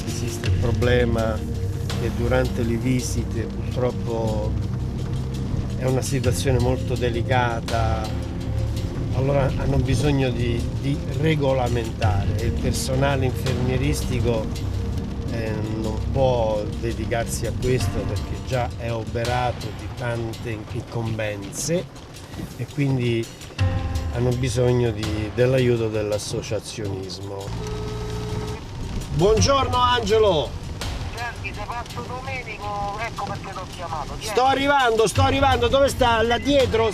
Esiste il problema che durante le visite purtroppo è una situazione molto delicata, allora hanno bisogno di regolamentare. Il personale infermieristico non può dedicarsi a questo perché già è oberato di tante incombenze e quindi hanno bisogno dell'aiuto dell'associazionismo. Buongiorno Angelo! Senti, se passo Domenico, ecco perché l'ho chiamato. Sto arrivando, dove sta? Là dietro?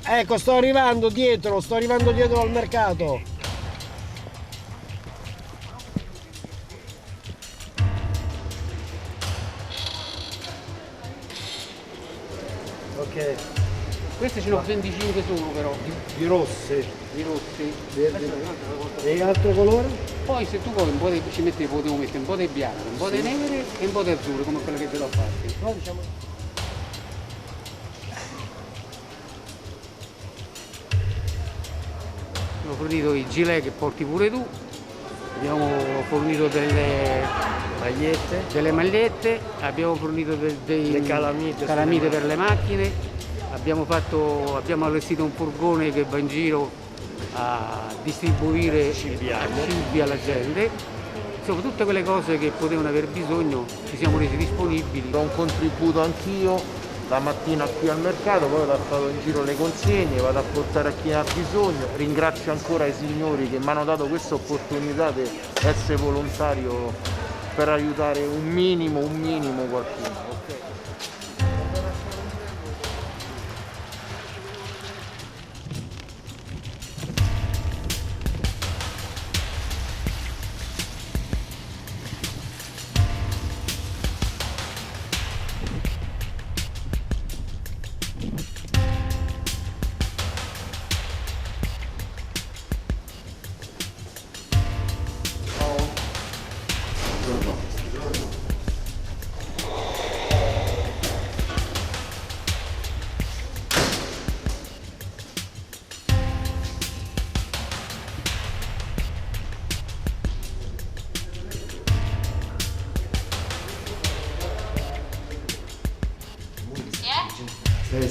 Ecco, sto arrivando dietro al mercato. Ok. Queste ce ne ho 25 solo però, Di rosse. di rossi. E altro colore? Poi se tu vuoi un po' ci metti, potevo mettere un po' di bianco, un po' di nere e un po' di azzurro, come quelle che te l'ho fatti. No, diciamo. Abbiamo fornito i gilet che porti pure tu, abbiamo fornito delle magliette, abbiamo fornito dei calamite per le macchine, abbiamo allestito un furgone che va in giro a distribuire cibi alla gente. Insomma, tutte quelle cose che potevano aver bisogno ci siamo resi disponibili. Do un contributo anch'io la mattina qui al mercato, poi vado a fare in giro le consegne, vado a portare a chi ha bisogno. Ringrazio ancora i signori che mi hanno dato questa opportunità di essere volontario per aiutare un minimo qualcuno. Okay?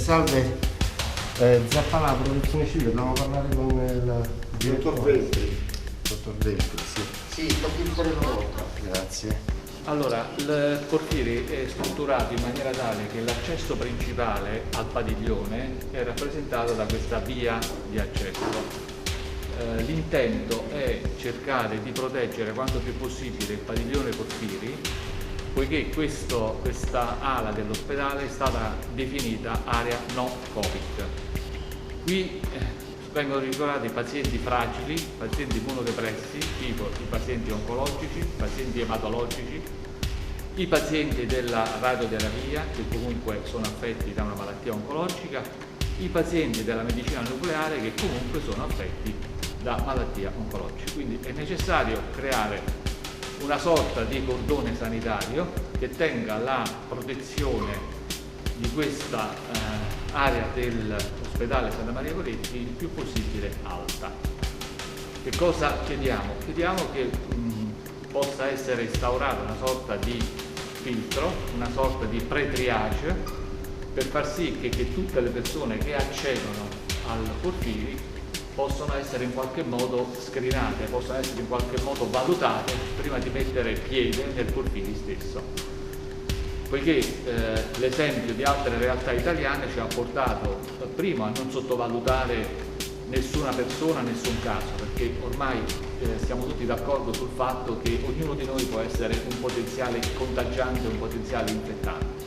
Salve, Zappalà, protezione civile, dobbiamo parlare con il Dottor Veltri. Dottor Veltri, sì. Sì, sto qui fuori una volta. Grazie. Allora, il portiere è strutturato in maniera tale che l'accesso principale al padiglione è rappresentato da questa via di accesso. L'intento è cercare di proteggere quanto più possibile il padiglione portieri, poiché questa ala dell'ospedale è stata definita area no Covid. Qui vengono ricordati pazienti fragili, pazienti immunodepressi, tipo i pazienti oncologici, i pazienti ematologici, i pazienti della radioterapia, che comunque sono affetti da una malattia oncologica, i pazienti della medicina nucleare, che comunque sono affetti da malattia oncologica. Quindi è necessario creare una sorta di cordone sanitario che tenga la protezione di questa area dell'ospedale Santa Maria Goretti il più possibile alta. Che cosa chiediamo? Chiediamo che possa essere instaurata una sorta di filtro, una sorta di pre-triage per far sì che tutte le persone che accedono al portiere possono essere in qualche modo screenate, possono essere in qualche modo valutate prima di mettere piede nel portiere stesso. Poiché l'esempio di altre realtà italiane ci ha portato primo a non sottovalutare nessuna persona, nessun caso, perché ormai siamo tutti d'accordo sul fatto che ognuno di noi può essere un potenziale contagiante, un potenziale infettante.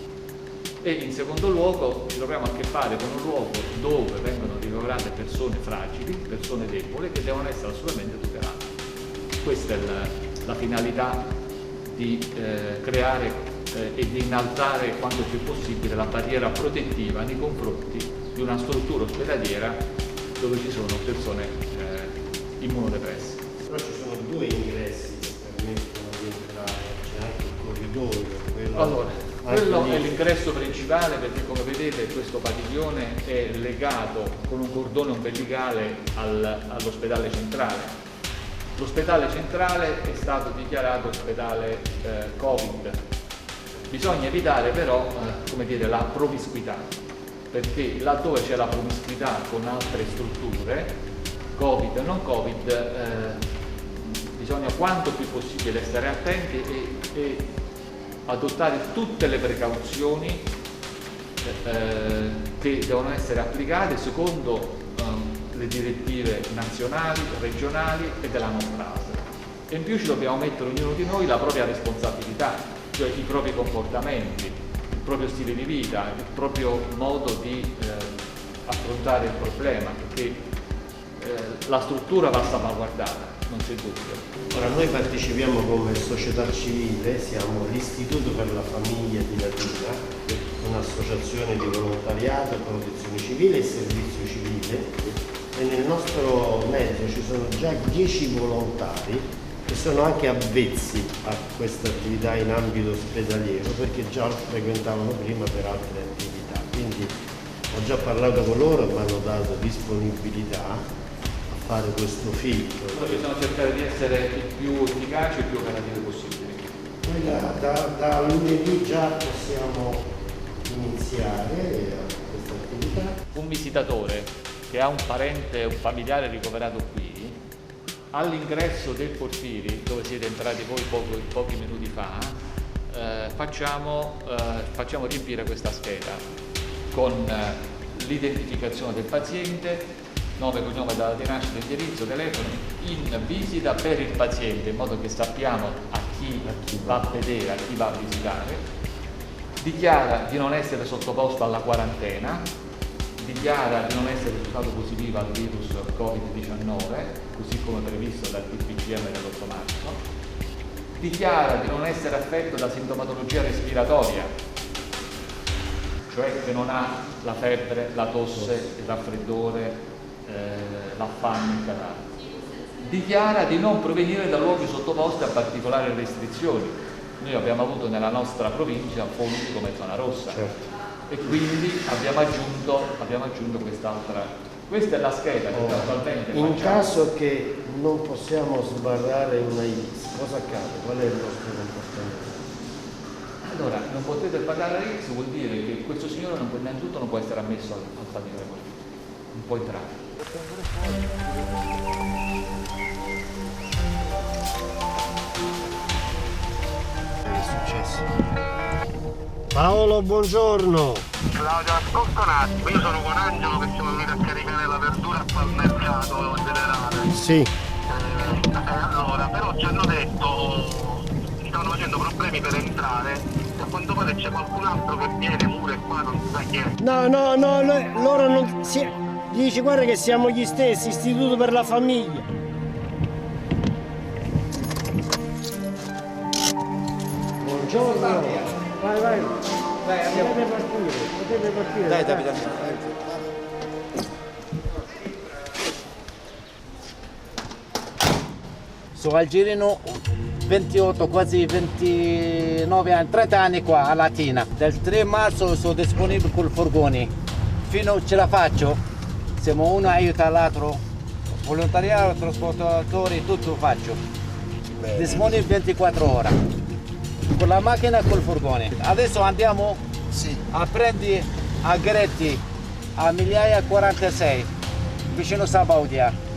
e in secondo luogo ci troviamo a che fare con un luogo dove vengono ricoverate persone fragili, persone deboli che devono essere assolutamente tutelate. Questa è la finalità di creare e di innalzare quanto più possibile la barriera protettiva nei confronti di una struttura ospedaliera dove ci sono persone immunodepresse. Però ci sono 2 ingressi che permettono di entrare, c'è anche il corridoio. Allora, quello è l'ingresso principale perché come vedete questo padiglione è legato con un cordone ombelicale all'ospedale centrale. L'ospedale centrale è stato dichiarato ospedale Covid. Bisogna evitare però come dire, la promiscuità, perché laddove c'è la promiscuità con altre strutture, Covid e non Covid, bisogna quanto più possibile stare attenti e adottare tutte le precauzioni che devono essere applicate secondo le direttive nazionali, regionali e della nostra ASL. E in più ci dobbiamo mettere ognuno di noi la propria responsabilità, cioè i propri comportamenti, il proprio stile di vita, il proprio modo di affrontare il problema, perché la struttura va salvaguardata, non c'è dubbio. Ora noi partecipiamo come società civile, siamo l'Istituto per la Famiglia di Latina, un'associazione di volontariato, protezione civile e servizio civile, e nel nostro mezzo ci sono già 10 volontari che sono anche avvezzi a questa attività in ambito ospedaliero perché già frequentavano prima per altre attività. Quindi ho già parlato con loro e mi hanno dato disponibilità a fare questo filtro. Noi bisogna cercare di essere il più efficaci e il più operativi possibile. Da lunedì già possiamo iniziare questa attività. Un visitatore che ha un parente o un familiare ricoverato qui, all'ingresso del Porfiri, dove siete entrati voi pochi minuti fa, facciamo riempire questa scheda con l'identificazione del paziente, nome, cognome, data di nascita, indirizzo, telefono, in visita per il paziente, in modo che sappiamo a chi va a vedere, a chi va a visitare, dichiara di non essere sottoposto alla quarantena, dichiara di non essere risultato positivo al virus Covid-19, così come previsto dal DPCM dell'8 marzo, dichiara di non essere affetto da sintomatologia respiratoria, cioè che non ha la febbre, la tosse, il raffreddore, l'affanno, il catarro. Dichiara di non provenire da luoghi sottoposti a particolari restrizioni. Noi abbiamo avuto nella nostra provincia fonti come zona rossa. Certo. E quindi abbiamo aggiunto quest'altra. Questa è la scheda che attualmente in facciamo. caso che non possiamo sbarrare una IS, cosa accade? Qual è il nostro comportamento? Allora, non potete pagare la IS vuol dire che questo signore innanzitutto non può essere ammesso al padiglione politico, non può entrare. Che è successo? Paolo, buongiorno. Claudio, ascolta un attimo, io sono con Angelo che siamo venuti a caricare la verdura al mercato generale. Sì. Allora, però ci hanno detto, stavano facendo problemi per entrare, e a quanto pare c'è qualcun altro che viene pure qua, non si sa chi è. No, loro non si... Dici, guarda che siamo gli stessi, Istituto per la Famiglia. Buongiorno. Vai. Potete partire. Dai, Davide. Sono algerino 28, quasi 29 anni, 30 anni qua a Latina. Dal 3 marzo sono disponibile col furgone. Fino ce la faccio, siamo uno aiuta l'altro, volontariato, trasportatori, tutto faccio. Disponibile 24 ore. Con la macchina e col furgone. Adesso andiamo a prendere a Gretti a Migliaia 46 vicino Sabaudia.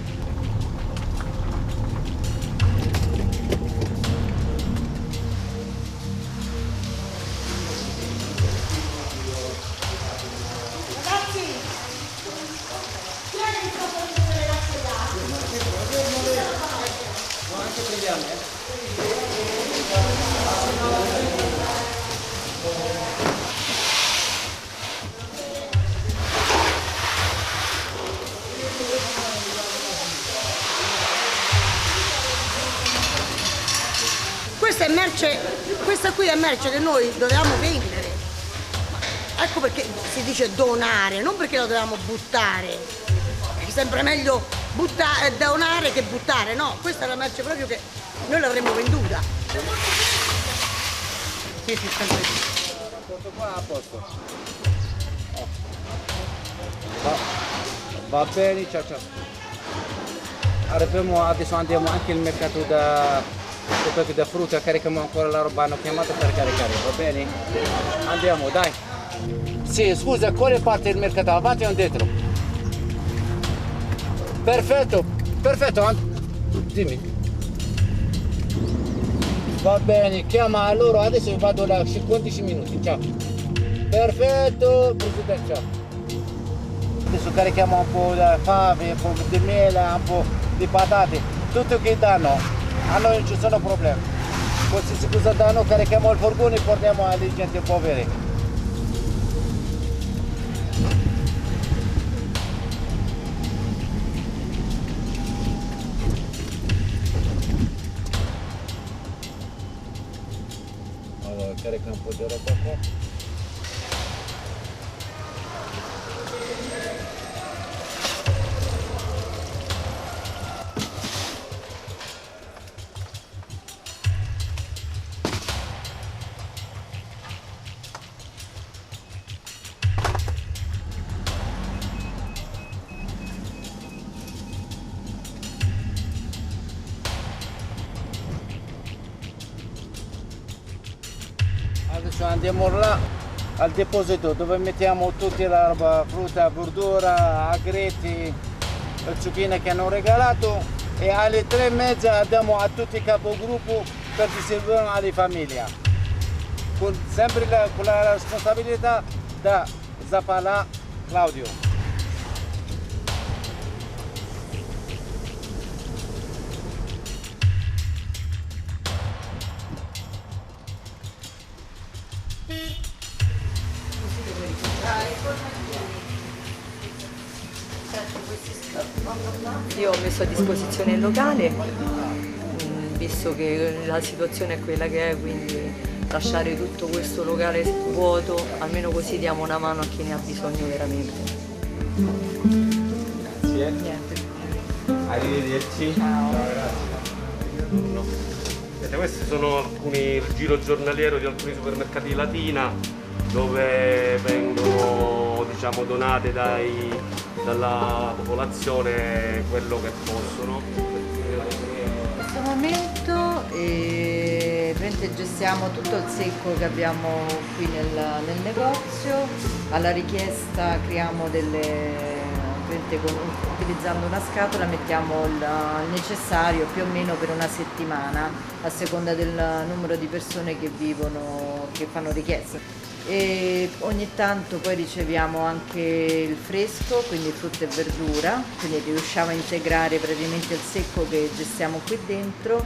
merce, questa qui è merce che noi dovevamo vendere. Ecco perché si dice donare, non perché lo dovevamo buttare. È sempre meglio donare che buttare, no, questa è la merce proprio che noi l'avremmo venduta. Sì, sempre lì. Tutto qua a posto. Va bene, ciao ciao. Adesso andiamo anche al mercato da frutta, carichiamo ancora la roba, hanno chiamato per caricare, va bene? Andiamo, dai. Sì, scusa, quale parte del mercato? Avanti o indietro? Perfetto, dimmi. Va bene, chiama allora, adesso vado da 15 minuti, ciao. Perfetto, presidente, ciao. Adesso carichiamo un po' di fave, un po' di mele, un po' di patate, tutto che danno, a noi non ci sono problemi. Qualsiasi cosa danno, carichiamo il furgone e portiamo alle gente povere. Allora, carica un po' di roba qua. Adesso andiamo là al deposito dove mettiamo tutta la roba, frutta, verdura, agretti, il zucchine che hanno regalato, e alle 3:30 andiamo a tutti i capogruppo per distribuire alle famiglie. Sempre con la responsabilità da Zappalà Claudio. Io ho messo a disposizione il locale, visto che la situazione è quella che è, quindi lasciare tutto questo locale vuoto, almeno così diamo una mano a chi ne ha bisogno veramente. Grazie. Niente. Arrivederci. Ciao. Vedete, questi sono alcuni, il giro giornaliero di alcuni supermercati di Latina, dove vengono, diciamo, donate dalla popolazione quello che possono. In questo momento gestiamo tutto il secco che abbiamo qui nel negozio. Alla richiesta creiamo utilizzando una scatola mettiamo il necessario più o meno per una settimana, a seconda del numero di persone che vivono, che fanno richiesta. E ogni tanto poi riceviamo anche il fresco, quindi frutta e verdura, quindi riusciamo a integrare praticamente il secco che gestiamo qui dentro,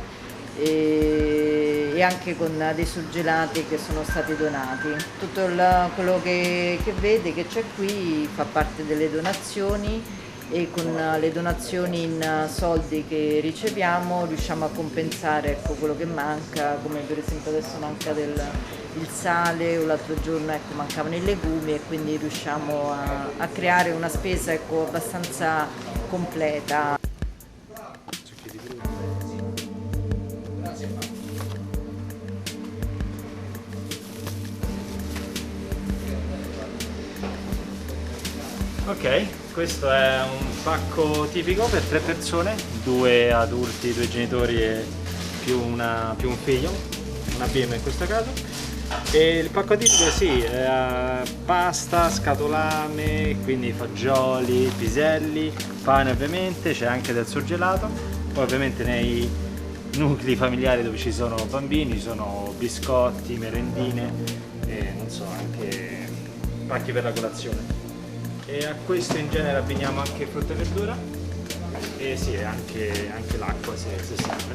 e anche con dei surgelati che sono stati donati. Tutto quello che vede che c'è qui fa parte delle donazioni, e con le donazioni in soldi che riceviamo riusciamo a compensare, ecco, quello che manca, come per esempio adesso manca il sale, o l'altro giorno, ecco, mancavano i legumi, e quindi riusciamo a creare una spesa, ecco, abbastanza completa. Ok, questo è un pacco tipico per 3 persone, 2 adulti, 2 genitori e più un figlio, una bimba in questo caso. E il pacco tipico sì, pasta, scatolame, quindi fagioli, piselli, pane ovviamente, c'è anche del surgelato, poi ovviamente nei nuclei familiari dove ci sono bambini ci sono biscotti, merendine e non so, anche pacchi per la colazione. E a questo in genere abbiniamo anche frutta e verdura, e sì, anche l'acqua se serve.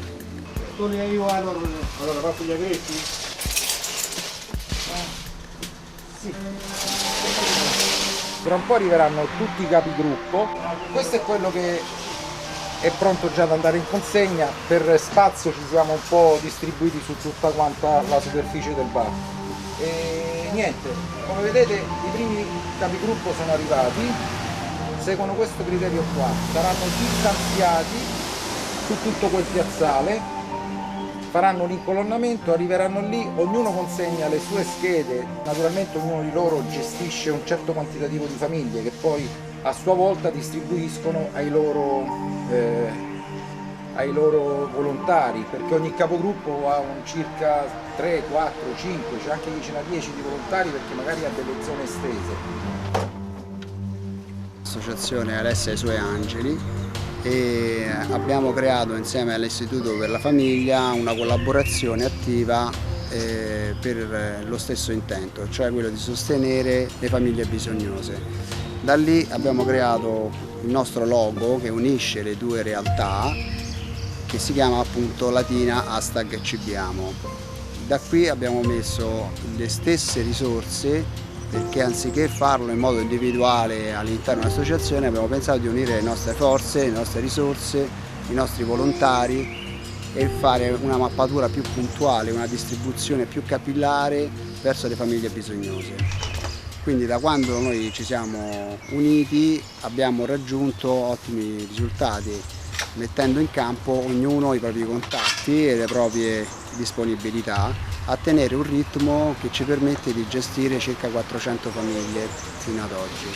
Io allora faccio gli agretti? Sì. Tra un po' arriveranno tutti i capigruppo. Questo è quello che è pronto già ad andare in consegna. Per spazio ci siamo un po' distribuiti su tutta quanta la superficie del bar. E niente, come vedete i primi capigruppo sono arrivati, seguono questo criterio qua, saranno distanziati su tutto quel piazzale, faranno l'incolonnamento, arriveranno lì, ognuno consegna le sue schede, naturalmente ognuno di loro gestisce un certo quantitativo di famiglie che poi a sua volta distribuiscono ai loro volontari, perché ogni capogruppo ha un circa 3, 4, 5, c'è anche vicino a 10 di volontari perché magari ha delle zone estese. L'associazione Alessia e i suoi angeli, e abbiamo creato insieme all'Istituto per la Famiglia una collaborazione attiva per lo stesso intento, cioè quello di sostenere le famiglie bisognose. Da lì abbiamo creato il nostro logo che unisce le due realtà, che si chiama appunto Latina #Cibiamo. Da qui abbiamo messo le stesse risorse, perché anziché farlo in modo individuale all'interno dell'associazione abbiamo pensato di unire le nostre forze, le nostre risorse, i nostri volontari e fare una mappatura più puntuale, una distribuzione più capillare verso le famiglie bisognose. Quindi da quando noi ci siamo uniti abbiamo raggiunto ottimi risultati, mettendo in campo ognuno i propri contatti e le proprie disponibilità a tenere un ritmo che ci permette di gestire circa 400 famiglie fino ad oggi.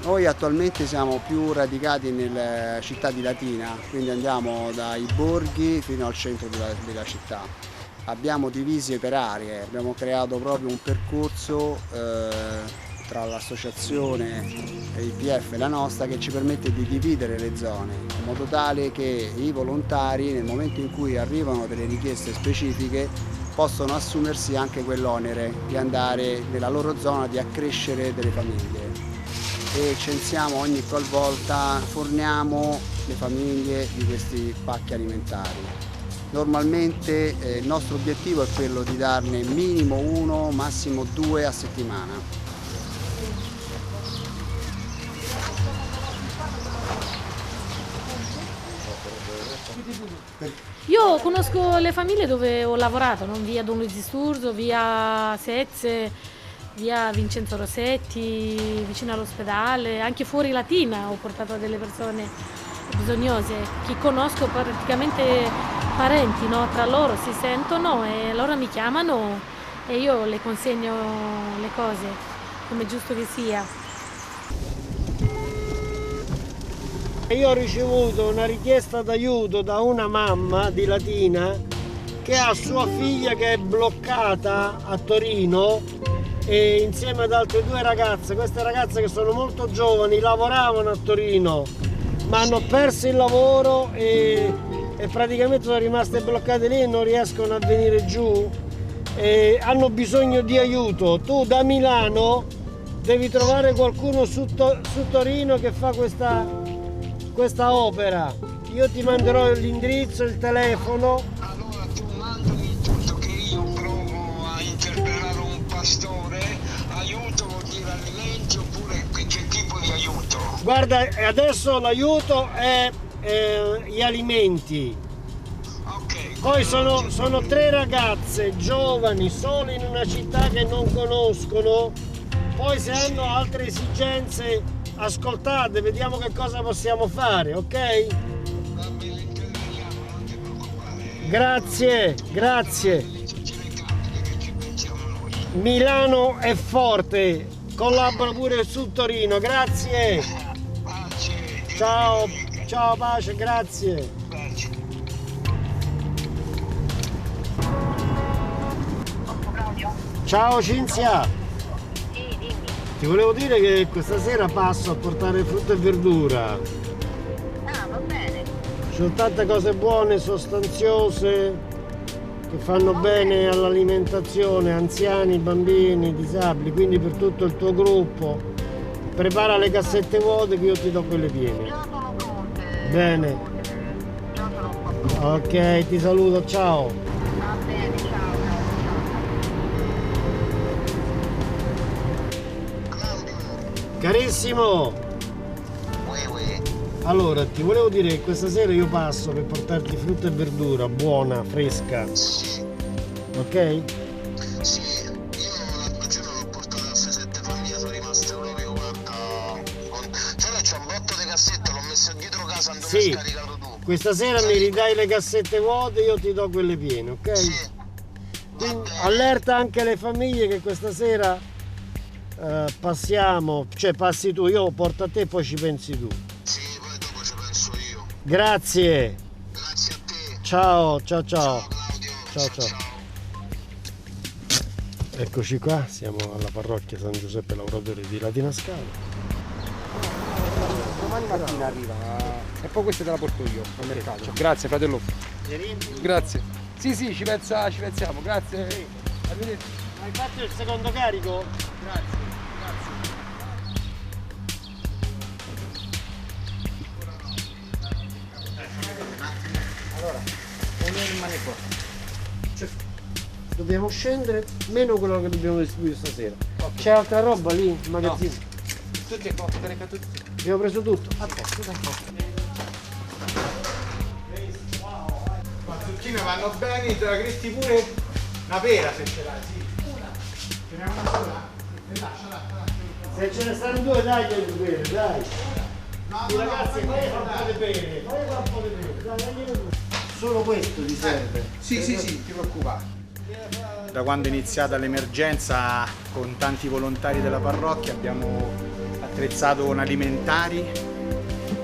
Noi attualmente siamo più radicati nella città di Latina, quindi andiamo dai borghi fino al centro della città. Abbiamo divisi per aree, abbiamo creato proprio un percorso tra l'associazione IPF e la nostra che ci permette di dividere le zone in modo tale che i volontari nel momento in cui arrivano delle richieste specifiche possono assumersi anche quell'onere di andare nella loro zona, di accrescere delle famiglie. E censiamo ogni qualvolta, forniamo le famiglie di questi pacchi alimentari. Normalmente il nostro obiettivo è quello di darne minimo 1, massimo 2 a settimana. Io conosco le famiglie dove ho lavorato, no? Via Don Luigi Sturzo, via Sezze, via Vincenzo Rossetti, vicino all'ospedale, anche fuori Latina ho portato delle persone bisognose. Chi conosco praticamente parenti, no? Tra loro si sentono e loro mi chiamano e io le consegno le cose, come è giusto che sia. Io ho ricevuto una richiesta d'aiuto da una mamma di Latina che ha sua figlia che è bloccata a Torino e insieme ad altre 2 ragazze, queste ragazze che sono molto giovani, lavoravano a Torino ma hanno perso il lavoro e praticamente sono rimaste bloccate lì e non riescono a venire giù e hanno bisogno di aiuto. Tu da Milano devi trovare qualcuno su Torino che fa questa opera. Io ti manderò l'indirizzo, il telefono. Allora tu mandami tutto che io provo a interpellare un pastore. Aiuto vuol dire alimenti oppure che tipo di aiuto? Guarda, adesso l'aiuto è gli alimenti. Ok. Poi sono 3 ragazze giovani, solo in una città che non conoscono. Poi se hanno altre esigenze ascoltate, vediamo che cosa possiamo fare, ok? Grazie, grazie. Milano è forte, collabora pure su Torino, grazie. Ciao, ciao Pace, grazie. Ciao Cinzia. Ti volevo dire che questa sera passo a portare frutta e verdura. Ah, va bene. Ci sono tante cose buone, sostanziose, che fanno bene all'alimentazione, anziani, bambini, disabili, quindi per tutto il tuo gruppo. Prepara le cassette vuote che io ti do quelle piene. Bene. Ok, ti saluto, ciao. Va bene, ciao. Carissimo, Allora, ti volevo dire che questa sera io passo per portarti frutta e verdura buona, fresca. Sì. Ok? Sì, io l'altro giorno l'ho portato a 6-7 famiglie, sono rimaste proprio, guarda. Cioè c'ho un botto di cassette, l'ho messo dietro casa dove hai scaricato tu. Questa sera mi ridai le cassette vuote, io ti do quelle piene, ok? Sì. Quindi, allerta anche le famiglie che questa sera passiamo, cioè passi tu, io porto a te e poi ci pensi tu. Sì, poi dopo ci penso io. Grazie. Grazie a te. Ciao, ciao, ciao. Ciao Claudio. Ciao, ciao. Eccoci qua, siamo alla parrocchia San Giuseppe Laudatore di Latina Scala. Domani mattina arriva e poi questa te la porto io al mercato. Grazie fratello. Grazie. Sì, ci pensiamo, grazie. Sì. Arrivederci. Hai fatto il secondo carico? Grazie. Allora, ognuno rimane qua. Dobbiamo scendere meno quello che dobbiamo distribuire stasera. Okay. C'è altra roba lì in magazzino? No. Tutti qua, tutti. Abbiamo preso tutto? A posto, Ma zucchine vanno bene, te la cretti pure una pera se ce l'hai, sì. Una. Ce n'è una sola? Lascia. Se ce ne stanno due dai bere, dai. No, ragazzi, fai un po' di bere, dai, solo questo ti serve. Sì, ti preoccupare. Da quando è iniziata l'emergenza con tanti volontari della parrocchia abbiamo attrezzato un alimentari,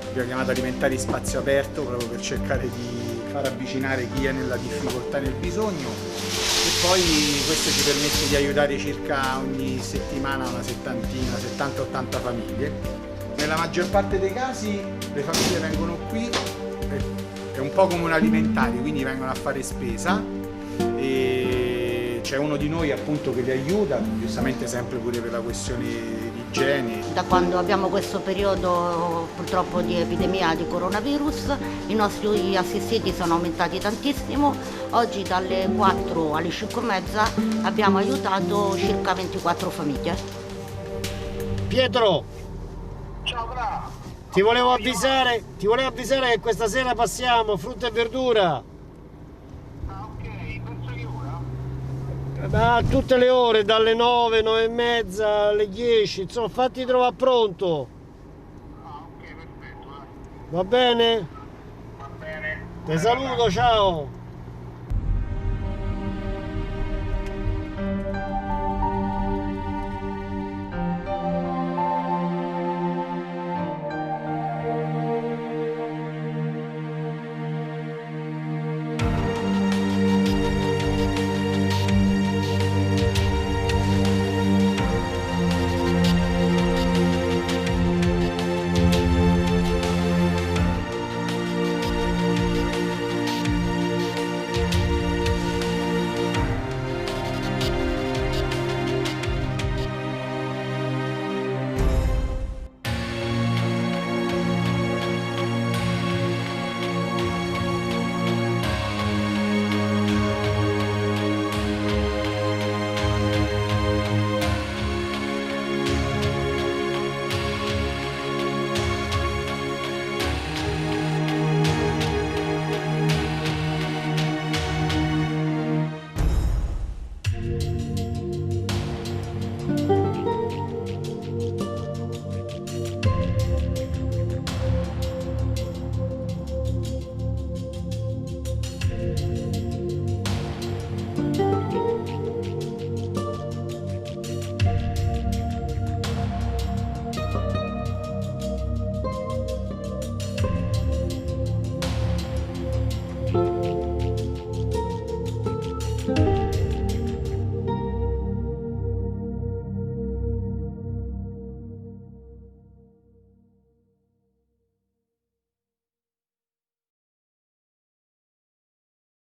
abbiamo chiamato alimentari spazio aperto proprio per cercare di far avvicinare chi è nella difficoltà e nel bisogno e poi questo ci permette di aiutare circa ogni settimana una settantina, 70-80 famiglie. Nella maggior parte dei casi le famiglie vengono qui, è un po' come un alimentari, quindi vengono a fare spesa e c'è uno di noi appunto che li aiuta, giustamente sempre pure per la questione di igiene. Da quando abbiamo questo periodo purtroppo di epidemia di coronavirus i nostri assistiti sono aumentati tantissimo, oggi dalle 4 alle 5:30 abbiamo aiutato circa 24 famiglie. Pietro! Ciao Bra! Ti volevo avvisare che questa sera passiamo frutta e verdura. Ah ok, penso che ora? A tutte le ore, dalle 9, 9:30 alle 10, insomma fatti trovare pronto. Ah ok, perfetto. Va bene? Va bene. Ti saluto, ciao.